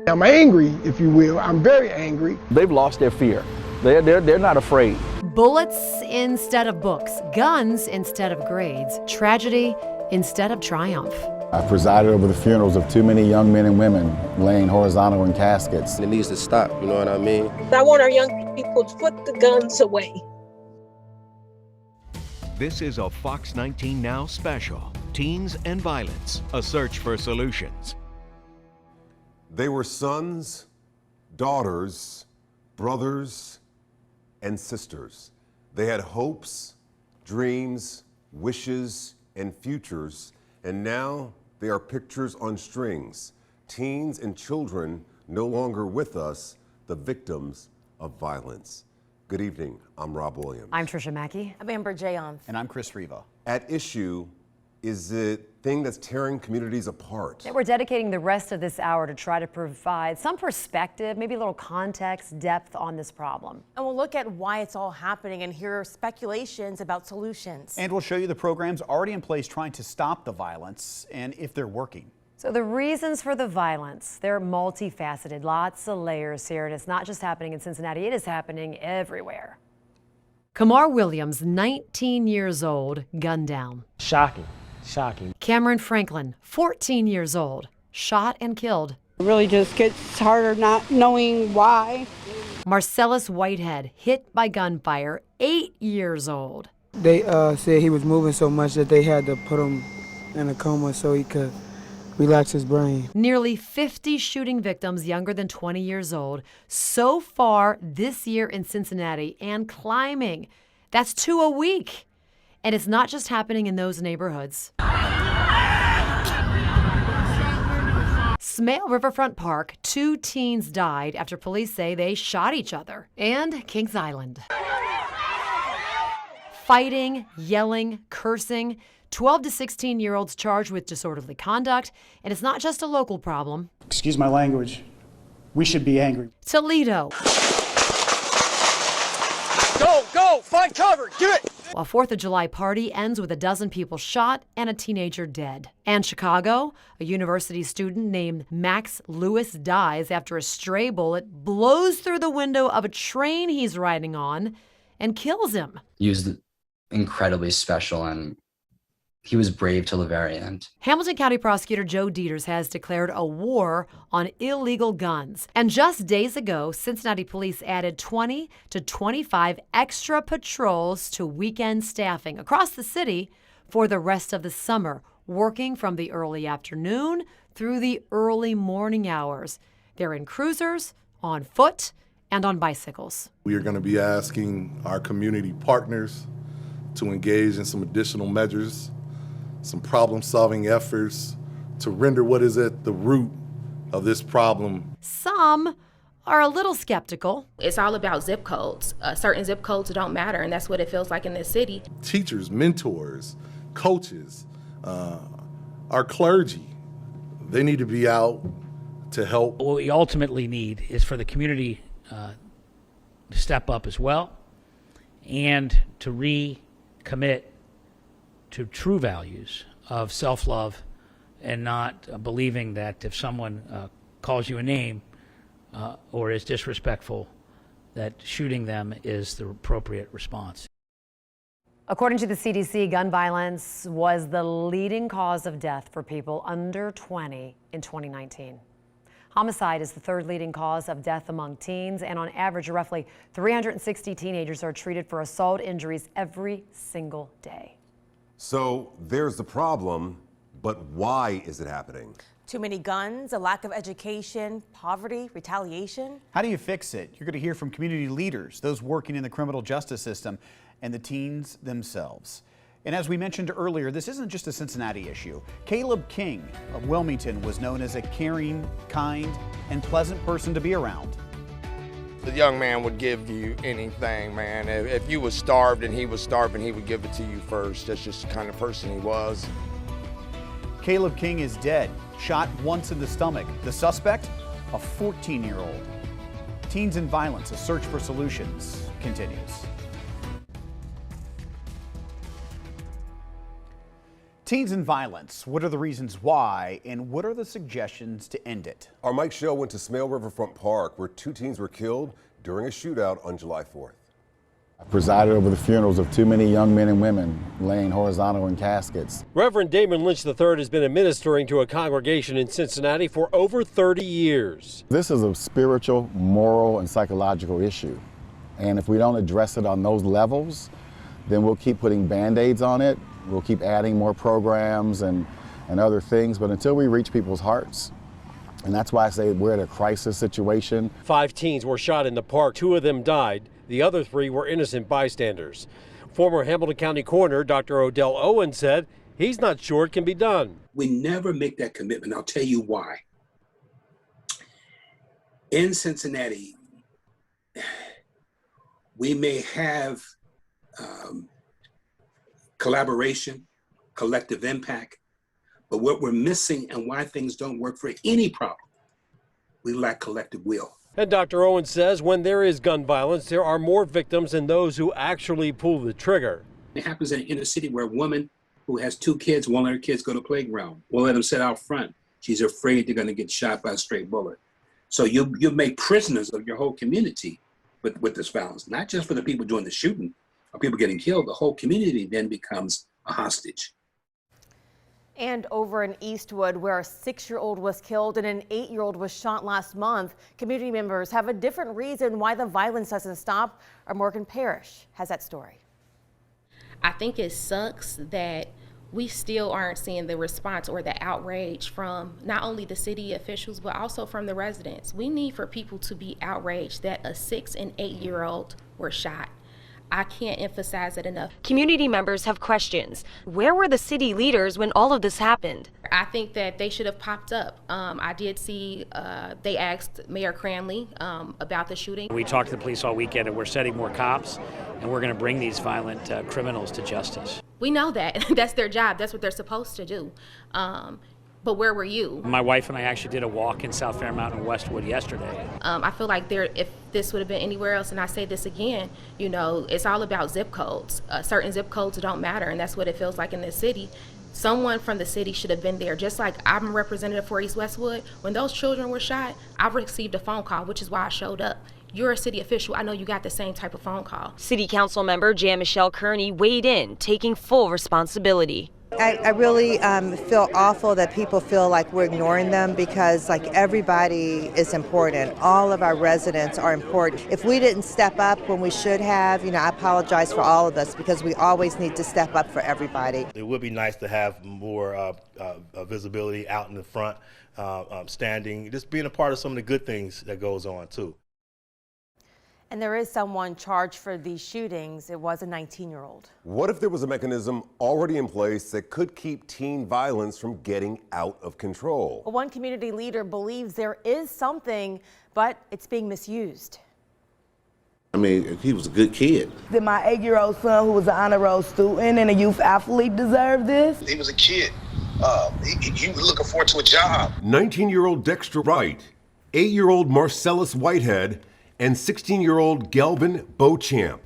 I'm angry, if you will. I'm very angry. They've lost their fear. They're not afraid. Bullets instead of books, guns instead of grades, tragedy instead of triumph. I presided over the funerals of too many young men and women laying horizontal in caskets. It needs to stop, you know what I mean? I want our young people to put the guns away. This is a Fox 19 Now special, Teens and Violence, a search for solutions. They were sons, daughters, brothers, and sisters. They had hopes, dreams, wishes, and futures, and now they are pictures on strings. Teens and children no longer with us, the victims of violence. Good evening, I'm Rob Williams. I'm Trisha Mackey. I'm Amber Jayon. And I'm Chris Riva. At issue is the thing that's tearing communities apart. We're dedicating the rest of this hour to try to provide some perspective, maybe a little context, depth on this problem. And we'll look at why it's all happening and hear speculations about solutions. And we'll show you the programs already in place trying to stop the violence and if they're working. So the reasons for the violence, they're multifaceted, lots of layers here, and it's not just happening in Cincinnati, it is happening everywhere. Kamar Williams, 19 years old, gunned down. Shocking. Cameron Franklin, 14 years old, shot and killed. It really just gets harder not knowing why. Marcellus Whitehead, hit by gunfire, 8 years old. They said he was moving so much that they had to put him in a coma so he could relax his brain. Nearly 50 shooting victims younger than 20 years old so far this year in Cincinnati, and climbing. That's 2 a week. And it's not just happening in those neighborhoods. Smale Riverfront Park, 2 teens died after police say they shot each other. And Kings Island. Fighting, yelling, cursing. 12 to 16-year-olds charged with disorderly conduct. And it's not just a local problem. Excuse my language. We should be angry. Toledo. Go, find cover, do it! A 4th of July party ends with a dozen people shot and a teenager dead. And Chicago, a university student named Max Lewis dies after a stray bullet blows through the window of a train he's riding on and kills him. He was incredibly special, and he was brave till the very end. Hamilton County Prosecutor Joe Dieters has declared a war on illegal guns. And just days ago, Cincinnati police added 20 to 25 extra patrols to weekend staffing across the city for the rest of the summer, working from the early afternoon through the early morning hours. They're in cruisers, on foot, and on bicycles. We are going to be asking our community partners to engage in some additional measures, some problem-solving efforts to render what is at the root of this problem. Some are a little skeptical. It's all about zip codes. Certain zip codes don't matter, and that's what it feels like in this city. Teachers, mentors, coaches, our clergy, they need to be out to help. What we ultimately need is for the community to step up as well and to recommit to true values of self-love and not believing that if someone calls you a name or is disrespectful, that shooting them is the appropriate response. According to the CDC, gun violence was the leading cause of death for people under 20 in 2019. Homicide is the 3rd leading cause of death among teens, and on average, roughly 360 teenagers are treated for assault injuries every single day. So there's the problem, but why is it happening? Too many guns, a lack of education, poverty, retaliation. How do you fix it? You're going to hear from community leaders, those working in the criminal justice system, and the teens themselves. And as we mentioned earlier, this isn't just a Cincinnati issue. Caleb King of Wilmington was known as a caring, kind, and pleasant person to be around. The young man would give you anything, man. If you was starved and he was starving, he would give it to you first. That's just the kind of person he was. Caleb King is dead, shot once in the stomach. The suspect, a 14-year-old. Teens and Violence, a search for solutions, continues. Teens and violence. What are the reasons why, and what are the suggestions to end it? Our Mike Shell went to Smale Riverfront Park, where 2 teens were killed during a shootout on July 4th. I presided over the funerals of too many young men and women laying horizontal in caskets. Reverend Damon Lynch III has been administering to a congregation in Cincinnati for over 30 years. This is a spiritual, moral, and psychological issue. And if we don't address it on those levels, then we'll keep putting Band-Aids on it. We'll keep adding more programs and other things, but until we reach people's hearts, and that's why I say we're at a crisis situation. 5 teens were shot in the park. 2 of them died. The other 3 were innocent bystanders. Former Hamilton County Coroner Dr. Odell Owen said he's not sure it can be done. We never make that commitment. I'll tell you why. In Cincinnati, we may have collaboration, collective impact, but what we're missing and why things don't work for any problem, we lack collective will. And Dr. Owen says when there is gun violence, there are more victims than those who actually pull the trigger. It happens in an inner city where a woman who has 2 kids won't let her kids go to the playground, won't let them sit out front. She's afraid they're going to get shot by a stray bullet. So you make prisoners of your whole community with this violence, not just for the people doing the shooting or people getting killed. The whole community then becomes a hostage. And over in Eastwood, where a 6-year-old was killed and an 8-year-old was shot last month, community members have a different reason why the violence doesn't stop. Our Morgan Parrish has that story. I think it sucks that we still aren't seeing the response or the outrage from not only the city officials, but also from the residents. We need for people to be outraged that a 6- and 8-year-old were shot. I can't emphasize it enough. Community members have questions. Where were the city leaders when all of this happened? I think that they should have popped up. I did see they asked Mayor Cranley about the shooting. We talked to the police all weekend, and we're setting more cops, and we're going to bring these violent criminals to justice. We know that. That's their job. That's what they're supposed to do. But where were you? My wife and I actually did a walk in South Fairmount and Westwood yesterday. I feel like if this would have been anywhere else, and I say this again, you know, it's all about zip codes. Certain zip codes don't matter, and that's what it feels like in this city. Someone from the city should have been there. Just like I'm a representative for East Westwood, when those children were shot, I received a phone call, which is why I showed up. You're a city official. I know you got the same type of phone call. City Council member Jan Michelle Kearney weighed in, taking full responsibility. I really feel awful that people feel like we're ignoring them, because like everybody is important. All of our residents are important. If we didn't step up when we should have, you know, I apologize for all of us, because we always need to step up for everybody. It would be nice to have more visibility out in the front, standing, just being a part of some of the good things that goes on too. And there is someone charged for these shootings. It was a 19-year-old. What if there was a mechanism already in place that could keep teen violence from getting out of control? Well, one community leader believes there is something, but it's being misused. I mean, he was a good kid. Did my 8-year-old son, who was an honor roll student and a youth athlete, deserve this? He was a kid. He was looking forward to a job. 19-year-old Dexter Wright, 8-year-old Marcellus Whitehead, and 16-year-old Galvin Beauchamp,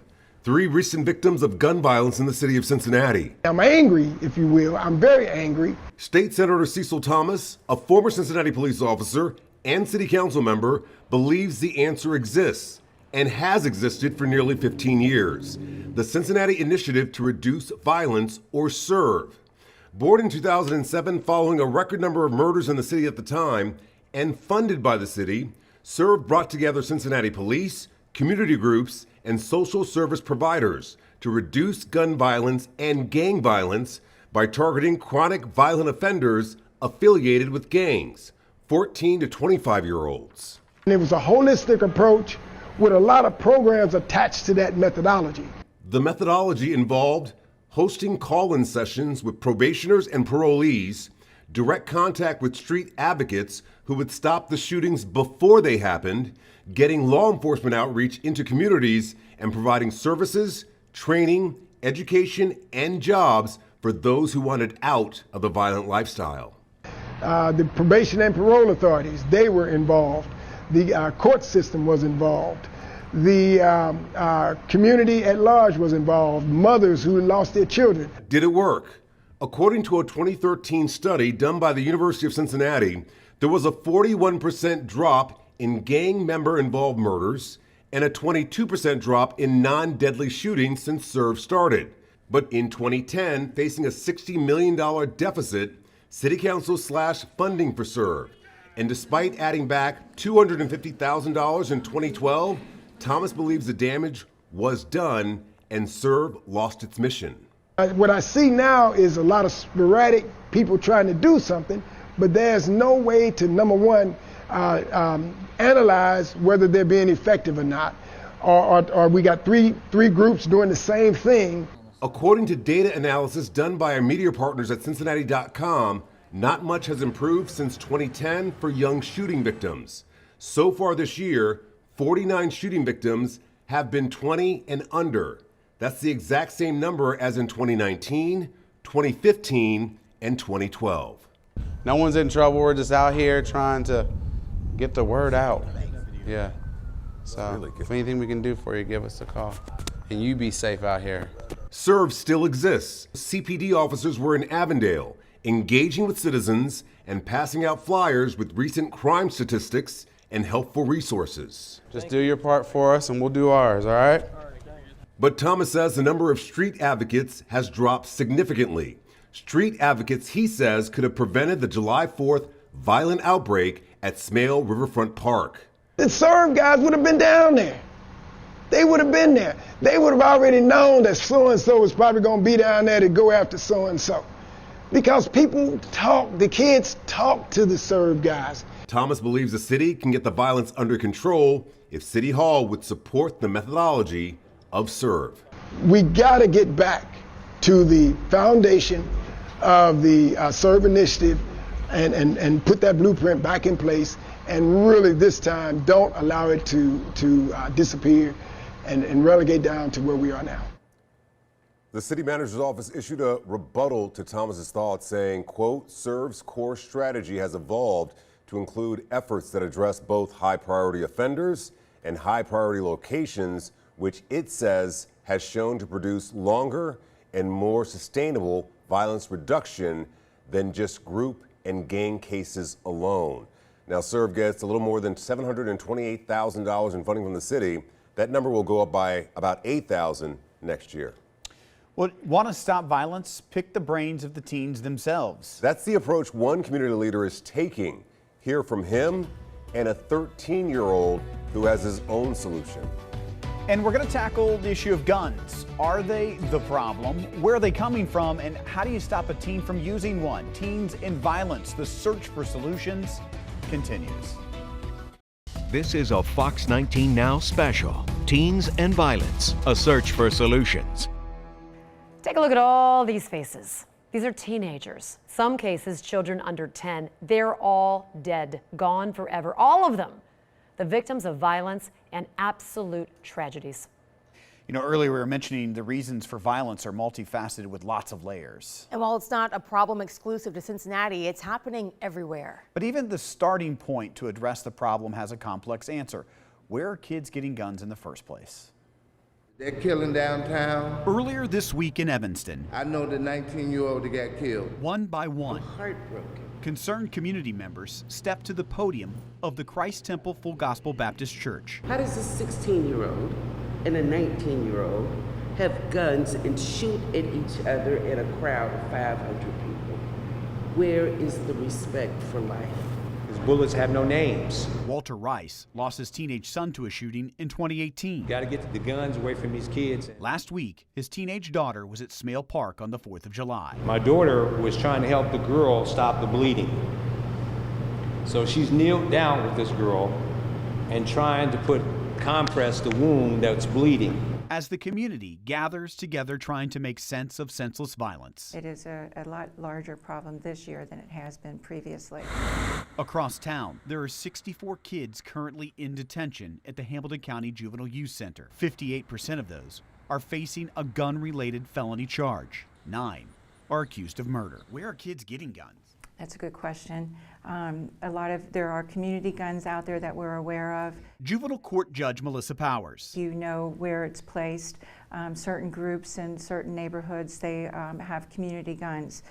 3 recent victims of gun violence in the city of Cincinnati. I'm angry, if you will. I'm very angry. State Senator Cecil Thomas, a former Cincinnati police officer and city council member, believes the answer exists and has existed for nearly 15 years. The Cincinnati Initiative to Reduce Violence, or SERVE. Born in 2007 following a record number of murders in the city at the time and funded by the city, SERVE brought together Cincinnati police, community groups, and social service providers to reduce gun violence and gang violence by targeting chronic violent offenders affiliated with gangs, 14 to 25-year-olds. And it was a holistic approach with a lot of programs attached to that methodology. The methodology involved hosting call-in sessions with probationers and parolees, direct contact with street advocates who would stop the shootings before they happened, getting law enforcement outreach into communities, and providing services, training, education, and jobs for those who wanted out of the violent lifestyle. The probation and parole authorities, they were involved. The court system was involved. The community at large was involved. Mothers who lost their children. Did it work? According to a 2013 study done by the University of Cincinnati, there was a 41% drop in gang member-involved murders and a 22% drop in non-deadly shootings since SERV started. But in 2010, facing a $60 million deficit, City Council slashed funding for SERV. And despite adding back $250,000 in 2012, Thomas believes the damage was done and SERV lost its mission. What I see now is a lot of sporadic people trying to do something, but there's no way to, number one, analyze whether they're being effective or not, or we got three groups doing the same thing. According to data analysis done by our media partners at Cincinnati.com, not much has improved since 2010 for young shooting victims. So far this year, 49 shooting victims have been 20 and under. That's the exact same number as in 2019, 2015, and 2012. No one's in trouble. We're just out here trying to get the word out. Yeah. So if anything we can do for you, give us a call. And you be safe out here. SERV still exists. CPD officers were in Avondale, engaging with citizens and passing out flyers with recent crime statistics and helpful resources. Just do your part for us and we'll do ours, all right? But Thomas says the number of street advocates has dropped significantly. Street advocates, he says, could have prevented the July 4th violent outbreak at Smale Riverfront Park. The SERV guys would have been down there. They would have been there. They would have already known that so-and-so was probably going to be down there to go after so-and-so. Because people talk, the kids talk to the SERV guys. Thomas believes the city can get the violence under control if City Hall would support the methodology of SERV. We got to get back to the foundation of the SERV initiative and put that blueprint back in place, and really this time don't allow it to disappear and relegate down to where we are now. The city manager's office issued a rebuttal to Thomas's thoughts, saying, quote, SERV's core strategy has evolved to include efforts that address both high priority offenders and high priority locations, which it says has shown to produce longer and more sustainable violence reduction than just group and gang cases alone. Now, SERV gets a little more than $728,000 in funding from the city. That number will go up by about $8,000 next year. Well, want to stop violence? Pick the brains of the teens themselves. That's the approach one community leader is taking. Hear from him and a 13-year-old who has his own solution. And we're going to tackle the issue of guns. Are they the problem? Where are they coming from? And how do you stop a teen from using one? Teens in violence. The search for solutions continues. This is a Fox 19 Now special. Teens and Violence, a search for solutions. Take a look at all these faces. These are teenagers. Some cases, children under 10. They're all dead, gone forever. All of them, the victims of violence and absolute tragedies. You know, earlier we were mentioning the reasons for violence are multifaceted with lots of layers. And while it's not a problem exclusive to Cincinnati, it's happening everywhere. But even the starting point to address the problem has a complex answer. Where are kids getting guns in the first place? They're killing downtown. Earlier this week in Evanston, I know the 19-year-old that got killed. One by one, Heartbroken. concerned community members stepped to the podium of the Christ Temple Full Gospel Baptist Church. How does a 16-year-old and a 19-year-old have guns and shoot at each other in a crowd of 500 people? Where is the respect for life? His bullets have no names. Walter Rice lost his teenage son to a shooting in 2018. Got to get the guns away from these kids. Last week, his teenage daughter was at Smale Park on the 4th of July. My daughter was trying to help the girl stop the bleeding. So she's kneeled down with this girl and trying to compress the wound that's bleeding. As the community gathers together trying to make sense of senseless violence. It is a lot larger problem this year than it has been previously. Across town, there are 64 kids currently in detention at the Hamilton County Juvenile Youth Center. 58% of those are facing a gun-related felony charge. 9 are accused of murder. Where are kids getting guns? That's a good question. There are community guns out there that we're aware of. Juvenile Court Judge Melissa Powers. You know where it's placed. Certain groups in certain neighborhoods, they have community guns.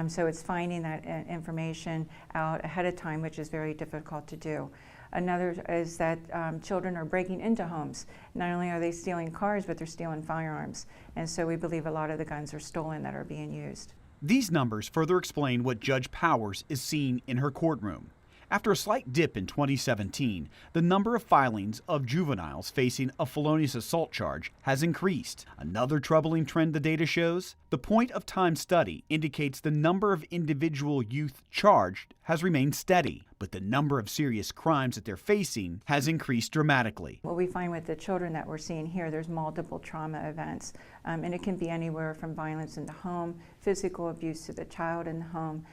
So it's finding that information out ahead of time, which is very difficult to do. Another is that children are breaking into homes. Not only are they stealing cars, but they're stealing firearms. And so we believe a lot of the guns are stolen that are being used. These numbers further explain what Judge Powers is seeing in her courtroom. After a slight dip in 2017, the number of filings of juveniles facing a felonious assault charge has increased. Another troubling trend the data shows, the point of time study indicates the number of individual youth charged has remained steady, but the number of serious crimes that they're facing has increased dramatically. What we find with the children that we're seeing here, there's multiple trauma events, and it can be anywhere from violence in the home, physical abuse to the child in the home,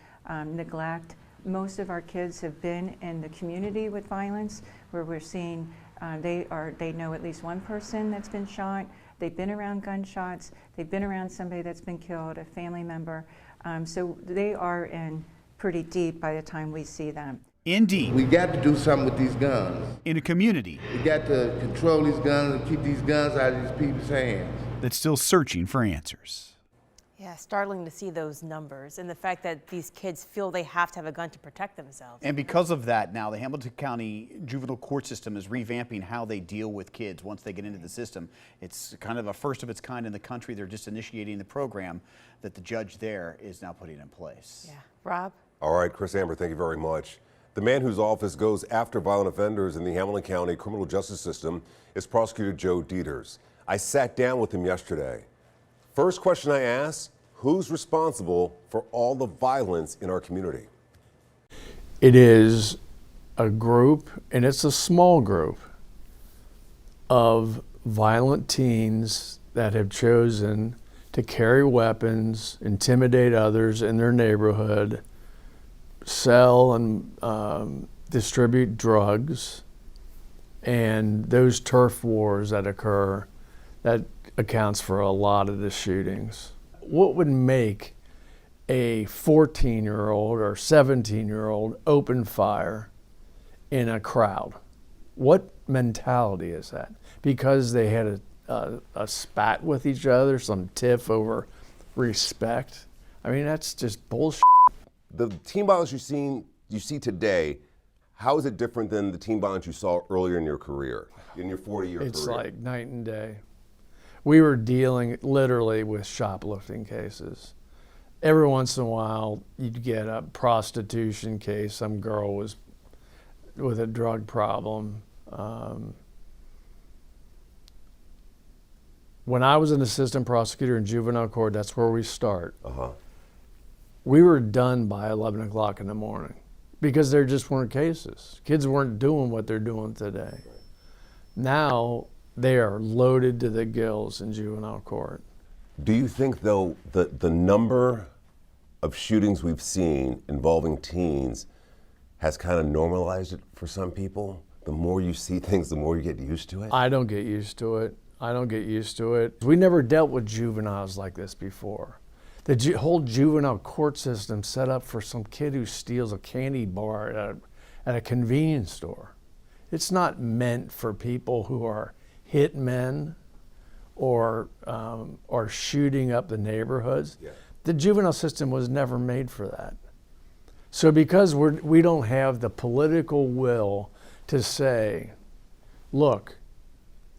neglect. Most of our kids have been in the community with violence, where we're seeing they know at least one person that's been shot, they've been around gunshots, they've been around somebody that's been killed, a family member, so they are in pretty deep by the time we see them. Indeed. We got to do something with these guns. In a community. We got to control these guns and keep these guns out of these people's hands. That's still searching for answers. Yeah, startling to see those numbers and the fact that these kids feel they have to have a gun to protect themselves. And because of that, now the Hamilton County juvenile court system is revamping how they deal with kids once they get into the system. It's kind of a first of its kind in the country. They're just initiating the program that the judge there is now putting in place. Yeah. Rob? All right, Chris Amber, thank you very much. The man whose office goes after violent offenders in the Hamilton County criminal justice system is Prosecutor Joe Dieters. I sat down with him yesterday. First question I asked, who's responsible for all the violence in our community? It is a group, and it's a small group, of violent teens that have chosen to carry weapons, intimidate others in their neighborhood, sell and distribute drugs, and those turf wars that occur, that accounts for a lot of the shootings. What would make a 14-year-old or 17-year-old open fire in a crowd? What mentality is that? Because they had a spat with each other, some tiff over respect? I mean, that's just bullshit. The teen violence you see today, how is it different than the teen violence you saw earlier in your career, in your 40-year career? It's like night and day. We were dealing literally with shoplifting cases. Every once in a while, you'd get a prostitution case. Some girl was with a drug problem. When I was an assistant prosecutor in juvenile court, that's where we start. We were done by 11 o'clock in the morning because there just weren't cases. Kids weren't doing what they're doing today. Now, they are loaded to the gills in juvenile court. Do you think, though, that the number of shootings we've seen involving teens has kind of normalized it for some people? The more you see things, the more you get used to it? I don't get used to it. I don't get used to it. We never dealt with juveniles like this before. The whole juvenile court system set up for some kid who steals a candy bar at a convenience store. It's not meant for people who are hit men or shooting up the neighborhoods. Yeah. The juvenile system was never made for that. So because we don't have the political will to say, look,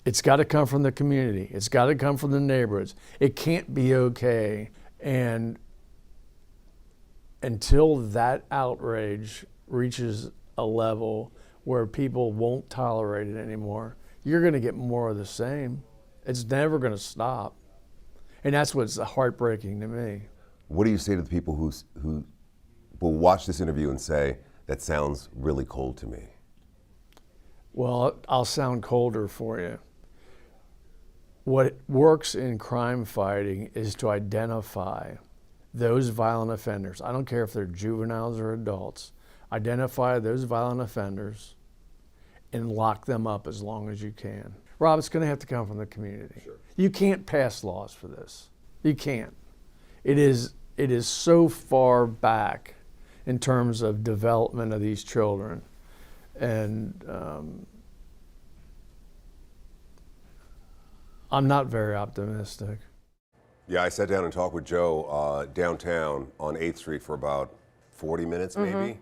it's got to come from the community. It's got to come from the neighborhoods. It can't be okay. And until that outrage reaches a level where people won't tolerate it anymore, you're going to get more of the same. It's never going to stop. And that's what's heartbreaking to me. What do you say to the people who will watch this interview and say, that sounds really cold to me? Well, I'll sound colder for you. What works in crime fighting is to identify those violent offenders. I don't care if they're juveniles or adults. Identify those violent offenders and lock them up as long as you can. Rob, it's going to have to come from the community. Sure. You can't pass laws for this. You can't. It is so far back in terms of development of these children. And I'm not very optimistic. Yeah, I sat down and talked with Joe downtown on 8th Street for about 40 minutes maybe.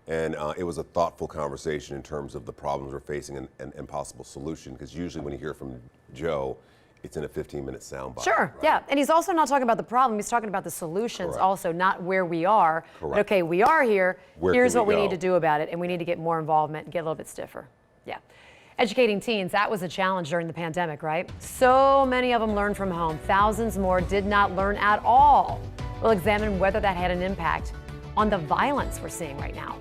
And it was a thoughtful conversation in terms of the problems we're facing and possible solution, because usually when you hear from Joe, it's in a 15-minute soundbite. Sure, right? yeah. And he's also not talking about the problem, he's talking about the solutions. Correct. Also, not where we are. But Correct. okay, we are here, here's can what we we need go? to do about it, and we need to get more involvement and get a little bit stiffer. Yeah. Educating teens, that was a challenge during the pandemic, right? So many of them learned from home. Thousands more did not learn at all. We'll examine whether that had an impact on the violence we're seeing right now.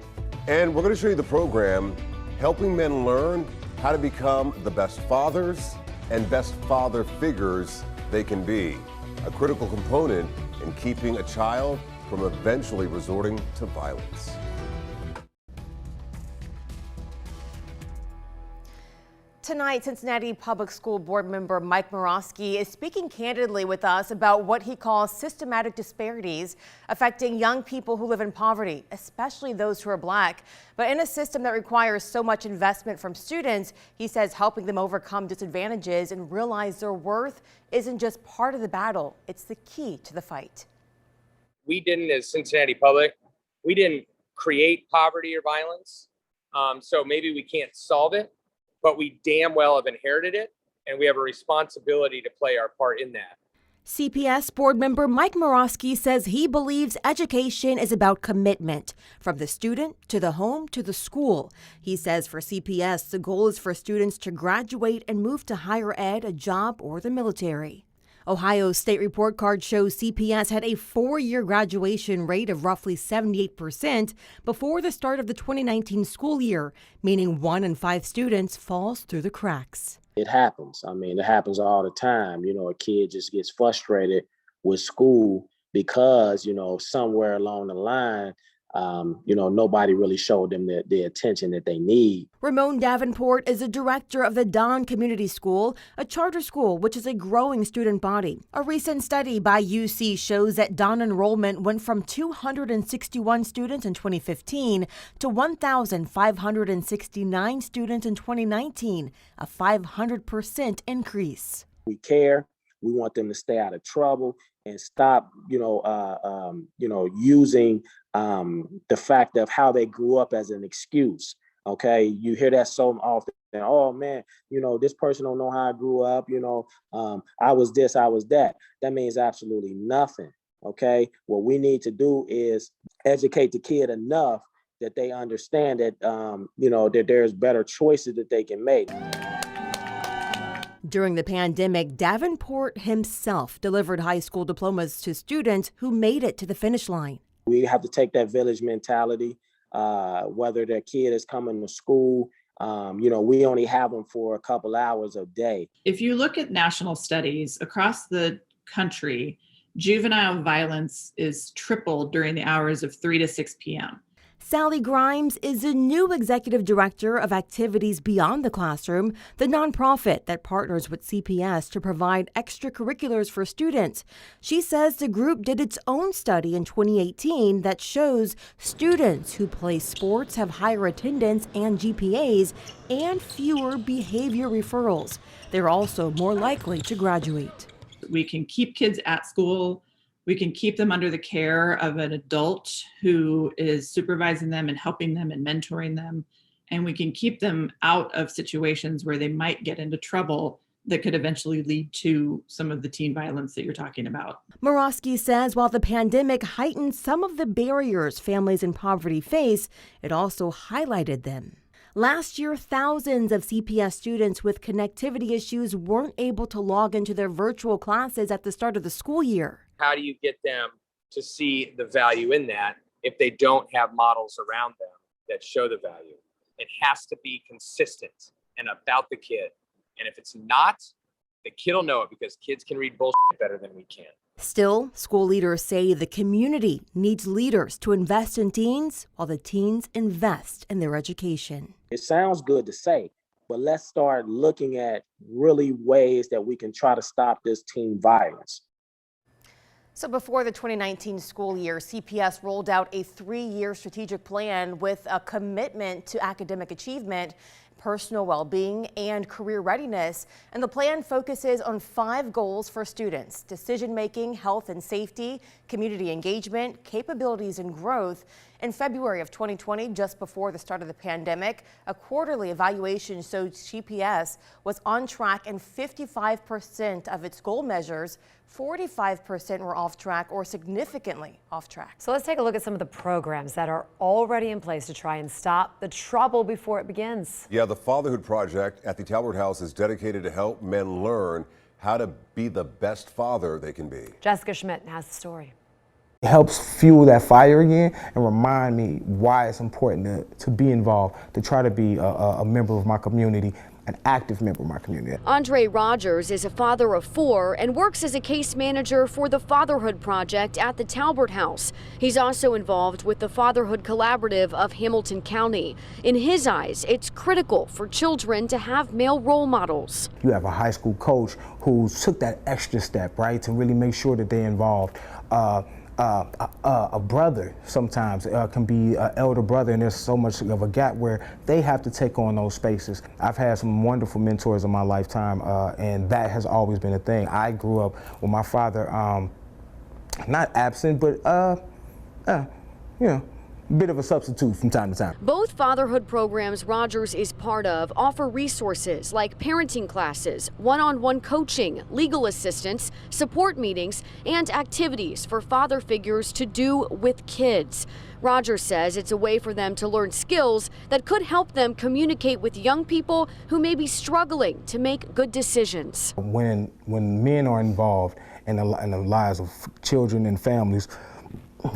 And we're going to show you the program helping men learn how to become the best fathers and best father figures they can be. A critical component in keeping a child from eventually resorting to violence. Tonight, Cincinnati Public School Board member Mike Morosky is speaking candidly with us about what he calls systematic disparities affecting young people who live in poverty, especially those who are Black. But in a system that requires so much investment from students, he says helping them overcome disadvantages and realize their worth isn't just part of the battle, it's the key to the fight. We didn't, as Cincinnati Public, we didn't create poverty or violence, so maybe we can't solve it, but we damn well have inherited it, and we have a responsibility to play our part in that. CPS board member Mike Morosky says he believes education is about commitment, from the student to the home to the school. He says for CPS, the goal is for students to graduate and move to higher ed, a job, or the military. Ohio's state report card shows CPS had a 4-year graduation rate of roughly 78% before the start of the 2019 school year, meaning 1 in 5 students falls through the cracks. It happens. I mean, it happens all the time. You know, a kid just gets frustrated with school because, you know, somewhere along the line, nobody really showed them the attention that they need. Ramon Davenport is the director of the Don Community School, a charter school which is a growing student body. A recent study by UC shows that Don enrollment went from 261 students in 2015 to 1,569 students in 2019, a 500% increase. We care. We want them to stay out of trouble and stop, using the fact of how they grew up as an excuse. Okay, you hear that so often. Oh man, this person don't know how I grew up. I was this, I was that. That means absolutely nothing. Okay, what we need to do is educate the kid enough that they understand that that there's better choices that they can make. During the pandemic, Davenport himself delivered high school diplomas to students who made it to the finish line. We have to take that village mentality, whether their kid is coming to school. We only have them for a couple hours a day. If you look at national studies across the country, juvenile violence is tripled during the hours of 3 to 6 p.m. Sally Grimes is the new executive director of Activities Beyond the Classroom, the nonprofit that partners with CPS to provide extracurriculars for students. She says the group did its own study in 2018 that shows students who play sports have higher attendance and GPAs and fewer behavior referrals. They're also more likely to graduate. We can keep kids at school. We can keep them under the care of an adult who is supervising them and helping them and mentoring them. And we can keep them out of situations where they might get into trouble that could eventually lead to some of the teen violence that you're talking about. Morosky says while the pandemic heightened some of the barriers families in poverty face, it also highlighted them. Last year, thousands of CPS students with connectivity issues weren't able to log into their virtual classes at the start of the school year. How do you get them to see the value in that if they don't have models around them that show the value? It has to be consistent and about the kid. And if it's not, the kid will know it because kids can read bullshit better than we can. Still, school leaders say the community needs leaders to invest in teens while the teens invest in their education. It sounds good to say, but let's start looking at really ways that we can try to stop this teen violence. So before the 2019 school year, CPS rolled out a 3-year strategic plan with a commitment to academic achievement, personal well-being, and career readiness. And the plan focuses on 5 goals for students: decision-making, health and safety, community engagement, capabilities and growth. In February of 2020, just before the start of the pandemic, a quarterly evaluation showed CPS was on track in 55% of its goal measures. 45% were off track or significantly off track. So let's take a look at some of the programs that are already in place to try and stop the trouble before it begins. Yeah, the Fatherhood Project at the Talbert House is dedicated to help men learn how to be the best father they can be. Jessica Schmidt has the story. It helps fuel that fire again and remind me why it's important to be involved, to try to be a member of my community, an active member of my community. Andre Rogers is a father of 4 and works as a case manager for the Fatherhood Project at the Talbert House. He's also involved with the Fatherhood Collaborative of Hamilton County. In his eyes, it's critical for children to have male role models. You have a high school coach who took that extra step, right, to really make sure that they're involved. A brother sometimes can be an elder brother, and there's so much of a gap where they have to take on those spaces. I've had some wonderful mentors in my lifetime, and that has always been a thing. I grew up with my father, not absent, but you know, a bit of a substitute from time to time. Both fatherhood programs Rogers is part of offer resources like parenting classes, one-on-one coaching, legal assistance, support meetings, and activities for father figures to do with kids. Rogers says it's a way for them to learn skills that could help them communicate with young people who may be struggling to make good decisions. When men are involved in the lives of children and families,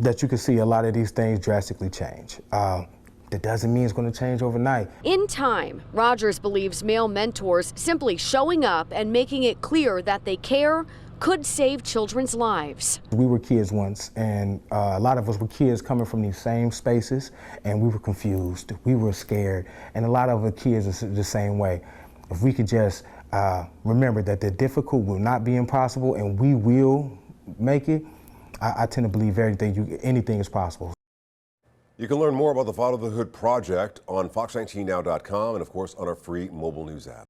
that you can see a lot of these things drastically change. That doesn't mean it's going to change overnight. In time, Rogers believes male mentors simply showing up and making it clear that they care could save children's lives. We were kids once, and a lot of us were kids coming from these same spaces, and we were confused, we were scared, and a lot of the kids are the same way. If we could just remember that the difficult will not be impossible, and we will make it, I tend to believe anything is possible. You can learn more about the Fatherhood Project on fox19now.com and, of course, on our free mobile news app.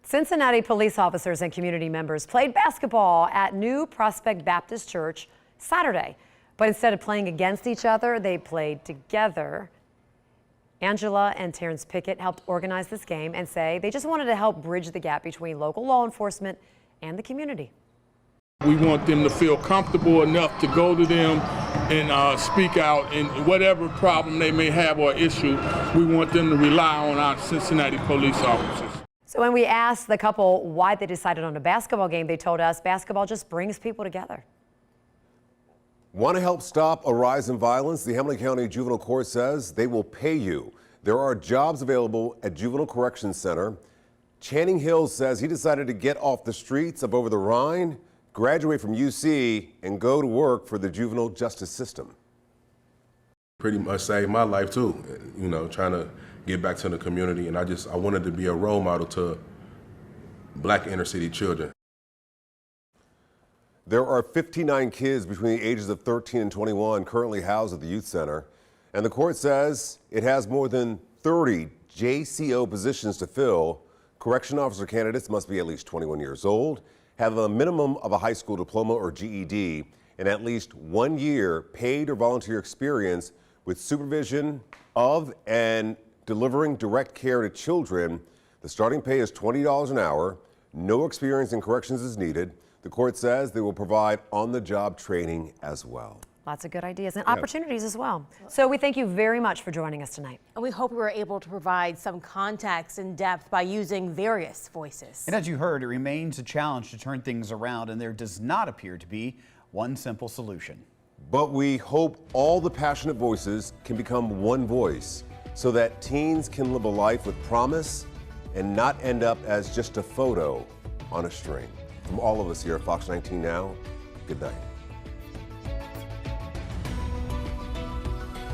Cincinnati police officers and community members played basketball at New Prospect Baptist Church Saturday. But instead of playing against each other, they played together. Angela and Terrence Pickett helped organize this game and say they just wanted to help bridge the gap between local law enforcement and the community. We want them to feel comfortable enough to go to them and speak out in whatever problem they may have or issue. We want them to rely on our Cincinnati police officers. So when we asked the couple why they decided on a basketball game, they told us basketball just brings people together. Want to help stop a rise in violence? The Hamilton County Juvenile Court says they will pay you. There are jobs available at Juvenile Corrections Center. Channing Hills says he decided to get off the streets of over the Rhine, graduate from UC, and go to work for the juvenile justice system. Pretty much saved my life too, you know, trying to get back to the community, and I wanted to be a role model to black inner city children. There are 59 kids between the ages of 13 and 21 currently housed at the youth center, and the court says it has more than 30 JCO positions to fill. Correction officer candidates must be at least 21 years old, have a minimum of a high school diploma or GED, and at least 1 year paid or volunteer experience with supervision of and delivering direct care to children. The starting pay is $20 an hour. No experience in corrections is needed. The court says they will provide on-the-job training as well. Lots of good ideas and opportunities as well. So we thank you very much for joining us tonight. And we hope we were able to provide some context and depth by using various voices. And as you heard, it remains a challenge to turn things around, and there does not appear to be one simple solution. But we hope all the passionate voices can become one voice so that teens can live a life with promise and not end up as just a photo on a string. From all of us here at Fox 19 Now, good night.